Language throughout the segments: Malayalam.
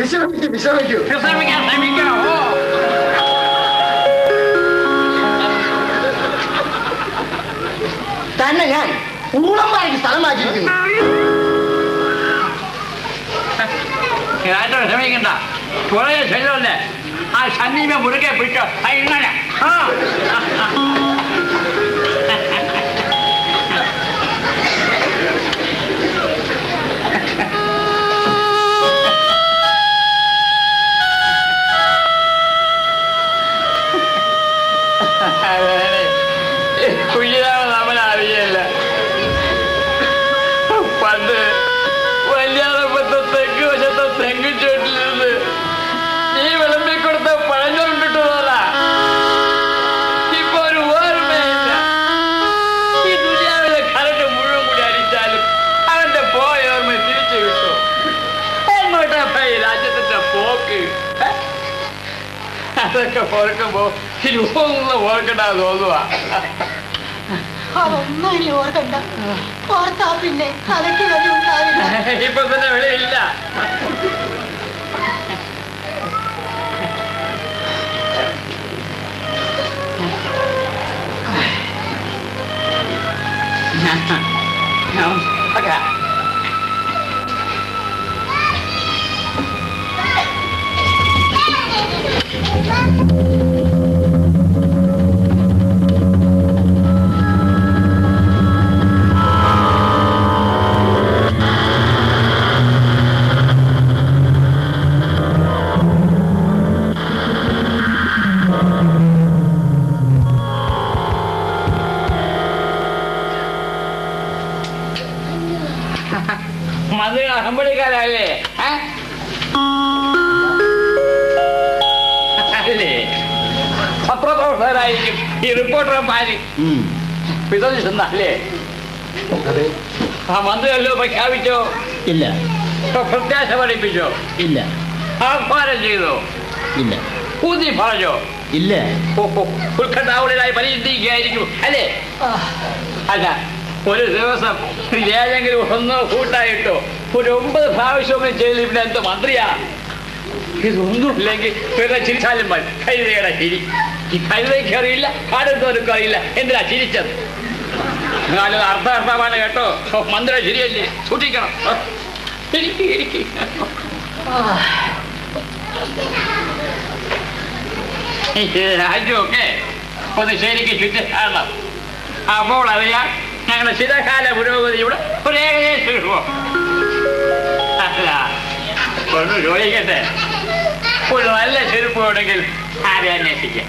വിശ്രമിക്കാൻ ശ്രമിക്കണം. തന്നെ ഞാൻ ഊളന്മാർക്ക് സ്ഥലം മാറ്റിയിരിക്കുന്നു. ശ്രമിക്കണ്ട, കുറേ ശല്യമല്ലേ. ആ സന്ദീപം മുറുകെ പിടിച്ചോ. ഇങ്ങനെ കുഞ്ഞിനാവ് നമ്മൾ അറിയല്ല. പണ്ട് വല്യാറപ്പത്തെ തെക്ക് വശത്തെ തെങ്ങിച്ചോട്ടിലിരുന്ന് നീ വിളമ്പിക്കൊടുത്ത പഴഞ്ഞോണ്ടിട്ടുള്ളതാ. ഇപ്പൊ ഒരു ഓർമ്മയില്ല. ഈ ദുനിയാവിലെ കരട്ട് മുഴുവൻ കൂടി അടിച്ചാലും അവന്റെ പോയ ഓർമ്മ തിരിച്ചു കിട്ടും. എങ്ങോട്ടാ ഈ രാജ്യത്തിന്റെ പോക്ക്? അതൊക്കെ ഓർക്കുമ്പോ ഇരുപൊന്നും ഓർക്കണ്ടാ തോന്നുക. അതൊന്നും ഇനി ഓർക്കണ്ട. ഓർത്താ പിന്നെ അതൊക്കെ വഴി ഉണ്ടാവില്ല. ഇപ്പൊ തന്നെ വെളിയില്ല. മധുര അമ്പടിക്കാരല്ലേ? അല്ലേ? പത്രപ്രവർത്തകരായിരിക്കും ഈ റിപ്പോർട്ടർമാര്. വിശ്വസിച്ചല്ലേ? ആ മന്ത്രിയല്ലോ പ്രഖ്യാപിച്ചോ? ഇല്ല. പ്രത്യാശ പഠിപ്പിച്ചോ? ഇല്ല. ആഹ്വാനം ചെയ്തോ? ഇല്ല. ഊതി പറഞ്ഞോ? ഇല്ല. ഉത്കണ്ഠാവുടേതായി പരിചിക്കുകയായിരിക്കും അല്ലേ? അല്ല, ഒരു ദിവസം ഏതെങ്കിലും ഒന്നോ കൂട്ടായിട്ടോ ഒരു 9 പ്രാവശ്യമെങ്കിലും ചെയ്ത് ഇവിടെ എന്ത് മന്ത്രിയാ? ഇതൊന്നുമില്ലെങ്കിൽ പിന്നെ ചിരിച്ചാലും മതി. കൈതയുടെ ചിരി. ഈ കൈതയ്ക്ക് അറിയില്ല, അടുത്തവർക്കും അറിയില്ല എന്തിനാ ചിരിച്ചത്. എന്നാലും അർത്ഥമാണ് കേട്ടോ. മന്ത്രി ശരിയല്ലേ? സൂക്ഷിക്കണം. രാജ്യമൊക്കെ ഒന്ന് ശരിക്ക് ചുറ്റാണം. അപ്പോൾ അറിയാം ഞങ്ങളുടെ ചിരകാല പുരോഗതിയുടെ ഒരു ഏകദേശം കിട്ടുമോ? അല്ല, ഒന്ന് ചോദിക്കട്ടെ, ഒരു നല്ല ചെരുപ്പ് ഉണ്ടെങ്കിൽ ആരെ അന്വേഷിക്കാം?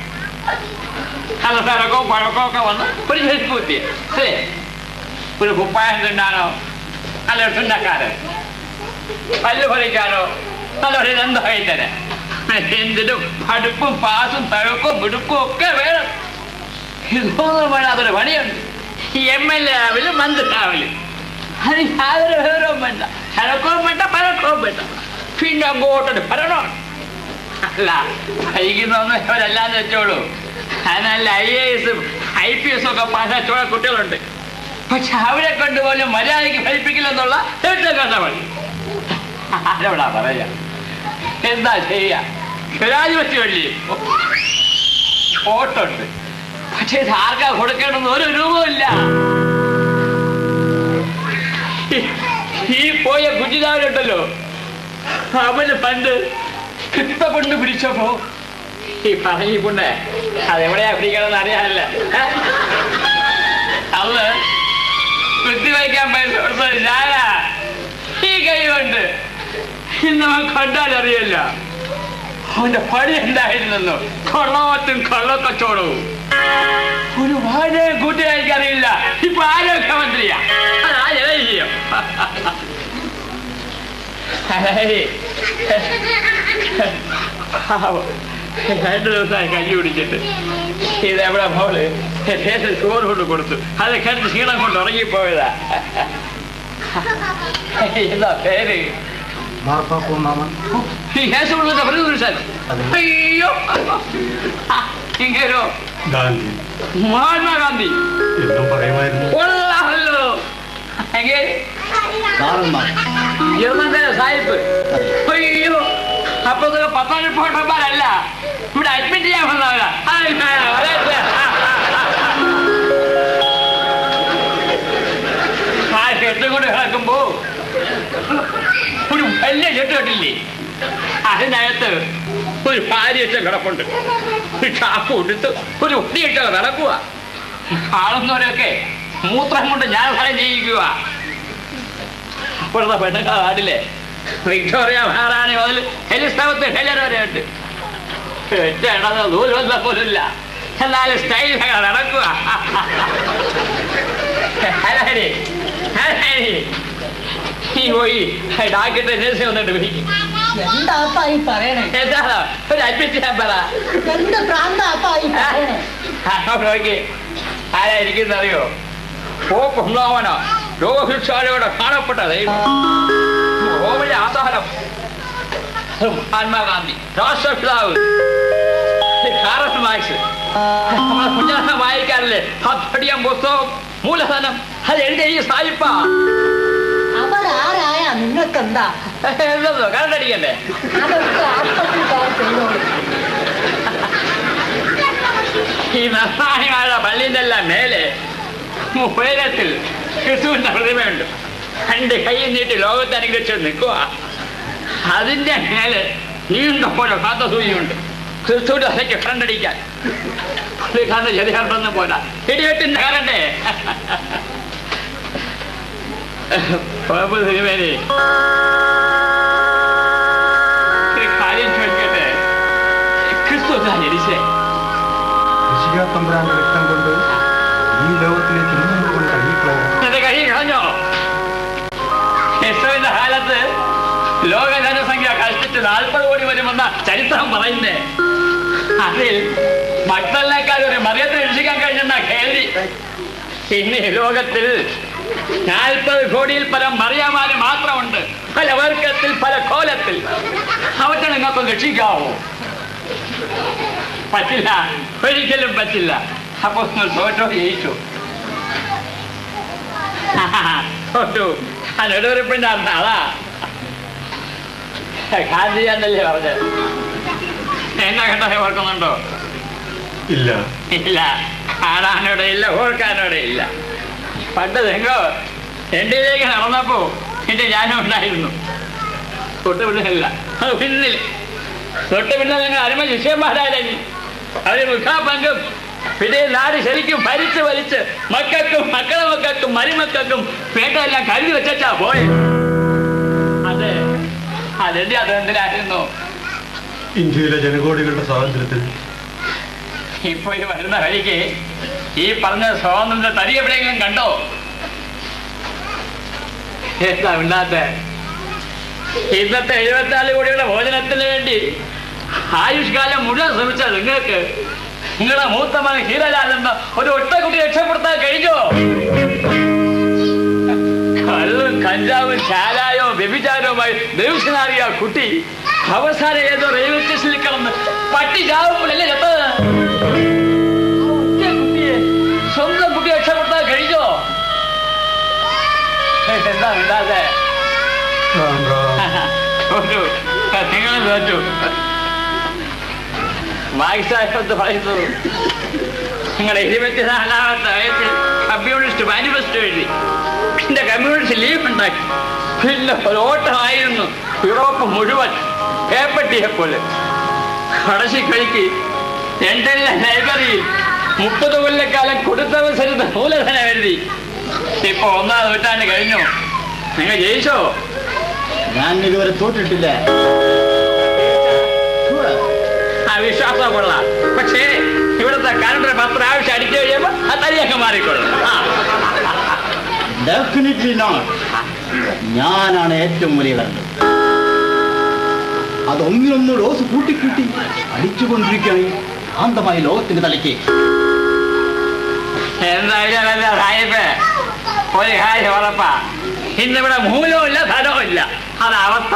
നല്ല തിരക്കോ പഴക്കോ ഒക്കെ വന്ന് ഒരു ചെരുപ്പ് കുത്തിയ അല്ലേ? ഒരു കുപ്പായം തിന്നാനോ നല്ലൊരു തുന്നക്കാരൻ, പല്ല് പറിക്കാനോ നല്ലൊരു എന്തായി തരാം. എന്തിനും അടുപ്പും പാസും തഴക്കവും മിടുക്കും ഒക്കെ വേണം. ഇതൊന്നും വേണ്ടാത്തൊരു പണിയുണ്ട്. MLA ആവില്ല, മന്ത്രിയാവില്ല. അത് യാതൊരു വിവരവും വേണ്ട. തഴക്കവും വേണ്ട, പഴക്കവും വേണ്ട. പിന്നെ അങ്ങോട്ടൊരു ഭരണം. അല്ല, കഴിക്കുന്നൊന്നും ഇവരല്ലാന്ന് വെച്ചോളൂ. അതിനല്ല IAS IPS ഒക്കെ പാസ്സാച്ചോള കുട്ടികളുണ്ട്. പക്ഷെ അവരെ കൊണ്ടുപോലും മര്യാദയ്ക്ക് ഫലിപ്പിക്കില്ലെന്നുള്ള ഏറ്റവും കണ്ട പണി. ആരോടാ പറയാ? എന്താ ചെയ്യാ? രാജിവെച്ച് കഴിയും. ഓട്ടുണ്ട്. പക്ഷെ ഇത് ആർക്കാ കൊടുക്കണമെന്ന് ഒരു രൂപമില്ല. ഈ പോയ കുഞ്ഞിനാവനുണ്ടല്ലോ, അവന് പണ്ട് കിട്ട കൊണ്ട് പിടിച്ചപ്പോ ഈ പറഞ്ഞ പുണ്ടെ അതെവിടെയാ പിടിക്കണമെന്ന് അറിയാനല്ല. അന്ന് കുത്തിവയ്ക്കാൻ പൈസ കൊടുത്തത് ഞാനാ. ഈ കൈ കൊണ്ട് ഇന്നവൻ കണ്ടാലറിയല്ല അവന്റെ പണി എന്തായിരുന്നു. കൊള്ളവത്തും കൊള്ളക്കച്ചവടവും. ഒരു വാഴയും കൂട്ടുകാരിക്കറിയില്ല. ഇപ്പൊ ആരോഗ്യമന്ത്രിയാ. അതാ ജനകീയം. 2 ദിവസമായി കഞ്ഞി കുടിച്ചിട്ട് ഇതെവിടെ മോള് ചോറ് കൊണ്ട് കൊടുത്തു. അത് കിടന്ന് ക്ഷീണം കൊണ്ട് ഉറങ്ങിപ്പോയതാ. എന്താ പേര്? അയ്യോ, ഇങ്ങനോ മഹാത്മാഗാന്ധി കൊള്ളാമല്ലോ. സാഹിബ്. അയ്യോ, പപ്പ റിപ്പോർട്ടർമാരല്ല, ഇവിടെ അഡ്മിറ്റ് ചെയ്യാൻ വന്നവരാ. ആ ചെട്ടും കൊണ്ട് കിടക്കുമ്പോ ഒരു വലിയ ചെട്ട് കെട്ടില്ലേ, അതിനകത്ത് ഒരു ഭാര്യച്ച കിടപ്പുണ്ട്. ഷാപ്പ് കൊടുത്ത് ഒരു ഒട്ടിയിട്ട് നടക്കുക. കാണുന്നവരൊക്കെ മൂത്രം കൊണ്ട് ഞാൻ ഫലം ചെയ്യിക്കുക. ഇപ്പോഴത്തെ പെണ്ണുങ്ങളെ നാട്ടിലെ വിക്ടോറിയ മഹാറാണി മുതൽ എലിസബത്ത് ഹെലർ വരെ ഉണ്ട്. ദൂരം പോലില്ല, എന്നാലും സ്റ്റൈൽ നടക്കുക. പോയി ഡാക്ടറെ നേഴ്സിനെ വന്നിട്ട് വിളിക്കും. എന്താപ്പായി പറയണേ? എന്താണോ ഒരു അഡ്മിറ്റ് ചെയ്യാൻ പറ. എന്ത് പ്രാന്താപ്പായി പറയണേ? നോക്കി ആരായിരിക്കുന്നറിയോ? പോക്കുണ്ടാവനോ രോഗശിക്ഷയോടെ കാണപ്പെട്ട ദൈവം, റോമിലെ ആധാരം മഹാത്മാഗാന്ധി, രാഷ്ട്രപിതാവ് കാറൽ മാർക്സ്. നമ്മളെ കുഞ്ഞാണ വായിക്കാറില്ലേ അപ്പടിയം പുസ്തകം മൂലധനം, അത് എഴുതിയ സായിപ്പ. അവരാരായ നിങ്ങൾക്കെന്താ? എന്തോ കണ്ടടിക്കണ്ടേ? അതൊക്കെ ആസ്പത്രിക്കാർ ചെയ്തോളൂ. ഈ നസ്രാണികളുടെ പള്ളിന്റെ എല്ലാം മേലെ ഉയരത്തിൽ ക്രിസ്തുവിന്റെ പ്രതിമയുണ്ട്. രണ്ട് കൈ നീട്ടി ലോകത്തെ അനുഗ്രഹിച്ച് നിൽക്കുക. അതിന്റെ മേലെ നീണ്ട പോലെ കാത്ത സൂചിയുണ്ട് ക്രിസ്തുവിന്റെ അസയ്ക്ക് കണ്ടടിക്കാൻ. പുള്ളിക്കാരന്റെ ചെറിയാട്ടൊന്നും പോരാ, ഇടിവെട്ടിന്റെ കാരണ്ടേ. സിനിമേനെ കാര്യം ചോദിക്കട്ടെ, ക്രിസ്തു ജനിച്ചേ തമ്പുരാന്റെ രക്തം കൊണ്ട് ഈ ലോകത്തിലേക്ക് കഴി കളഞ്ഞോ? യേശുവിന്റെ കാലത്ത് ലോക ജനസംഖ്യ കഷ്ടിച്ച് 40 കോടി വരുമെന്ന ചരിത്രം പറയുന്നേ. അതിൽ ഭക്തനേക്കാൾ ഒരു മറിയത്തെ രക്ഷിക്കാൻ കഴിഞ്ഞെന്ന കേൾവി. ഇനി ലോകത്തിൽ 40 കോടിയിൽ പല മറിയമാര് മാത്രമുണ്ട്, പല വർഗത്തിൽ പല കോലത്തിൽ. അവരെ നിങ്ങൾക്കൊന്ന് രക്ഷിക്കാവോ? പറ്റില്ല, ഒരിക്കലും പറ്റില്ല. അപ്പൊ തോറ്റോ ജയിച്ചു? തോറ്റു. ആ നെടുവെറുപ്പിന്റെ അർത്ഥം അതാ. ഗാന്ധിയാന്നല്ലേ പറഞ്ഞത്. എന്നെ കണ്ടത് ഓർക്കുന്നുണ്ടോ? ഇല്ല ഇല്ല, കാണാനോടെ ഇല്ല, ഓർക്കാനോടെ ഇല്ല. പണ്ട് തെങ്ങോ എൻ്റെയിലേക്ക് നടന്നപ്പോ എന്റെ ഞാനും ഉണ്ടായിരുന്നു. തൊട്ട് പിന്നില്ല, അത് പിന്നിൽ തൊട്ട് പിന്നെ നിങ്ങൾ അരുമ ശിഷ്യന്മാരായി അവര് മുഖാപങ്കും പിന്നെ നാട് ശരിക്കും ഭരിച്ച് വലിച്ച് മക്കൾക്കും മക്കളെ മക്കൾക്കും മരുമക്കൾക്കും പേട്ടെല്ലാം കരുതി വെച്ചാ പോയെ. അതെ, അതെന്റെ അതെന്തിനായിരുന്നു? ഇന്ത്യയിലെ ജനകോടികളുടെ സ്വാതന്ത്ര്യത്തിൽ. ഇപ്പൊ ഇത് വരുന്ന വഴിക്ക് ഈ പറഞ്ഞ സ്വാതന്ത്ര്യ തരി എവിടെയെങ്കിലും കണ്ടോ? എന്താ ഇല്ലാത്ത? ഇന്നത്തെ 74 കോടിയുടെ ഭോജനത്തിന് വേണ്ടി ആയുഷ്കാലം മുഴുവൻ ശ്രമിച്ച നിങ്ങൾക്ക് നിങ്ങളുടെ മൂത്ത മകൻ ഹീരലാലെന്ന ഒരു ഒറ്റക്കുട്ടി രക്ഷപ്പെടുത്താൻ കഴിഞ്ഞോ? കള്ളും കഞ്ചാവും ചാരായോ വ്യഭിചാരവുമായി ദേവസ്വനാറിയ കുട്ടി അവസാനം ഏതോ റെയിൽവേ സ്റ്റേഷനിൽ കിടന്ന് പട്ടി ചാവുമ്പോഴല്ലേ ചത്തത്? ഒറ്റ കുട്ടിയെ സ്വന്തം കുട്ടി രക്ഷപ്പെടുത്താൻ കഴിഞ്ഞോ? എന്താ ഇല്ലാതെ? നിങ്ങൾ തോറ്റു. വായിസാഹത്ത് പറയുന്നു, നിങ്ങളുടെ 24ാമത്തെ വയസ്സിൽ കമ്മ്യൂണിസ്റ്റ് മാനിഫെസ്റ്റോ എഴുതി, പിന്നെ കമ്മ്യൂണിസ്റ്റ് ലീഗ് ഉണ്ടാക്കി, പിന്നെ ഒരു ഓട്ടമായിരുന്നു യൂറോപ്പ് മുഴുവൻ പേപ്പട്ടിയെ പോലെ. കടശി കളിക്ക് ലണ്ടനിലെ ലൈബ്രറിയിൽ 30 കൊല്ലക്കാലം കൊടുത്തവസരത്ത് മൂലധനം എഴുതി. ഇപ്പൊ 1ാം നൂറ്റാണ്ട് കഴിഞ്ഞു, നിങ്ങൾ ജയിച്ചോ? ഞാൻ ഇതുവരെ തോറ്റിട്ടില്ല. ആ വിശ്വാസം കൊള്ളാം. പക്ഷേ ഇവിടുത്തെ കലണ്ടർ 10 പ്രാവശ്യം അടിച്ചു കഴിയുമ്പോ അത് തനിയൊക്കെ മാറിക്കൊള്ളും. Definitely not. ഞാനാണ് ഏറ്റവും വലിയ കലണ്ടർ. അതൊന്നിനൊന്ന് ഡോസ് കൂട്ടിക്കൂട്ടി അടിച്ചുകൊണ്ടിരിക്കുകയാണ് ശാന്തമായി ലോകത്തിന്റെ തലയ്ക്ക്. എന്തായാലും അല്ല സാഹിബ്, ഒരു കാര്യം ഉറപ്പാ, ഇന്നിവിടെ മൂലവും ഇല്ല ധനവും ഇല്ല. അതവസ്ഥ.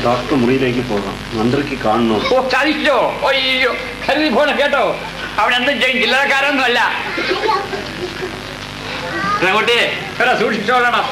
ഡോക്ടർ മുറിയിലേക്ക് പോകാം, മന്ത്രിക്ക് കാണണോ? ഓ കഴിച്ചോ? അയ്യോ, കരുതി പോണ കേട്ടോ. അവിടെ എന്തും ചെയ്യും, ജില്ലക്കാരൊന്നും അല്ല. കുട്ടി ഇവിടെ സൂക്ഷിച്ചോളണം.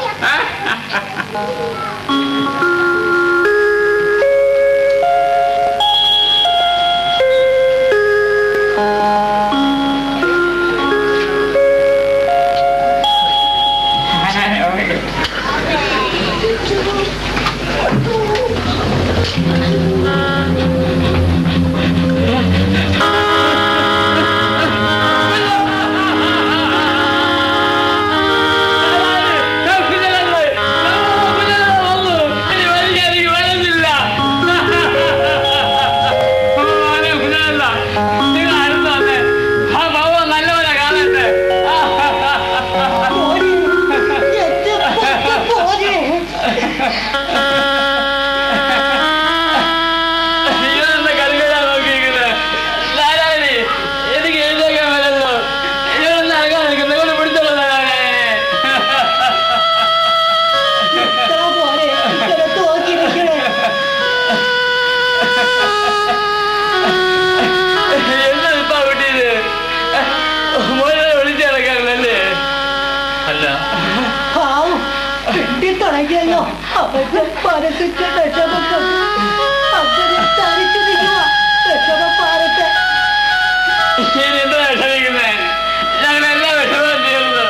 ഞങ്ങളെല്ലാം വിഷമം ചെയ്യുന്നു.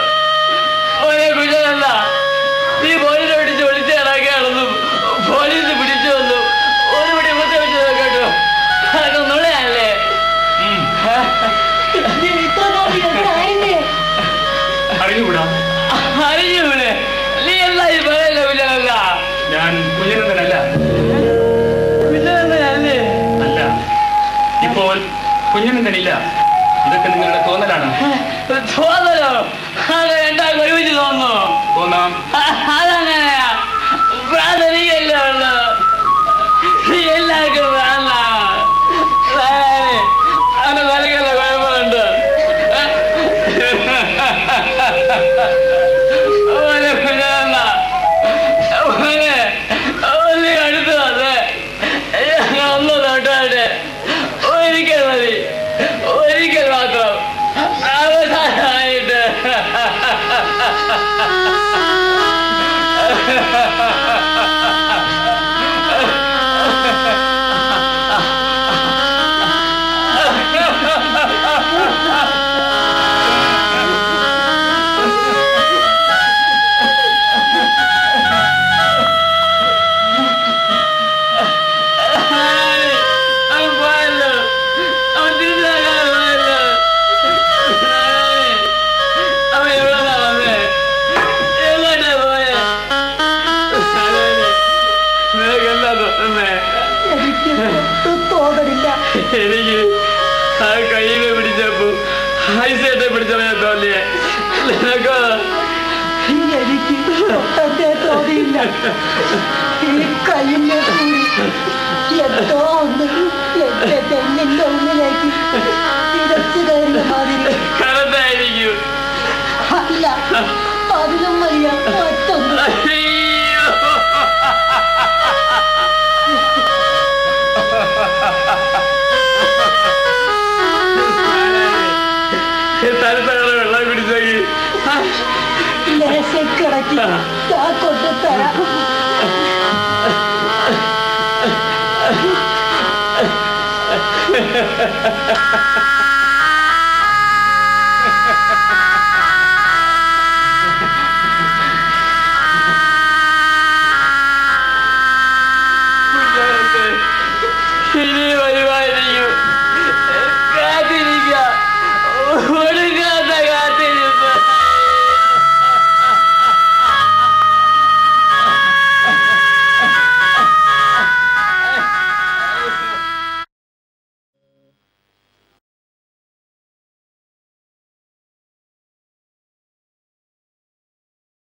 ഒരേ കുഞ്ഞല്ല നീ പോലീസ് പിടിച്ച് വിളിച്ച് ഇറക്കിയാണെന്നും പോലീസ് പിടിച്ചു വന്നു ഒരു പിടി മുത്തി വെച്ച് നോക്കട്ടോ. അതൊക്കെ നുള്ളയല്ലേ? അറിഞ്ഞുകൂടാ. അറിഞ്ഞൂടെ? നീ എന്താ ഈ പറയല്ല കുഞ്ഞനല്ല? ഞാൻ കുഞ്ഞനന്ദനല്ല. കുഞ്ഞനന്ദനല്ലേ? അല്ല, ഇപ്പോൾ കുഞ്ഞനന്ദനില്ല. ഇതൊക്കെ നിങ്ങളുടെ തോന്നലാണ്. തോന്നലോ? അത് രണ്ടാൾക്ക് ഒരുമിച്ച് തോന്നുന്നു. തോന്നാം. അതങ്ങനെയാ. പ്രാഥമികല്ലേ ഉള്ളു. നീ എല്ലാവർക്കും വേണ്ട. അവന് നിലയ്ക്കുള്ള കുഴപ്പമുണ്ട്. ഓനെ കുഞ്ഞനന്ദ ഓനെ അടുത്ത് വന്ന് ഒന്ന് തൊട്ടാട്ടെ. ഒരിക്കൽ മതി, ഒരിക്കൽ മാത്രം അവസാനമായിട്ട്. എനിക്ക് ആ കയ്യില് പിടിച്ചപ്പോ ഐസേട്ടെ പിടിച്ചവനെ തോന്നിയേ. നിനക്കോ? എനിക്ക് തോന്നിയില്ല. ഈ കയ്യിന്റെ കൂടി എന്തോ ഒന്ന് എന്റെ തെങ്ങിന്റെ ഉള്ളിലേക്ക് തിരച്ചു കയറിയ മാതിരി. കറണ്ടായിരിക്കും. അല്ല, അതിലും വലിയ മറ്റൊന്നും. തരത്തകളെ വെള്ളം പിടിച്ചെങ്കിൽ ലേശക്കിടക്കി ഞാൻ കൊണ്ട് തരാം. ha ha ha ha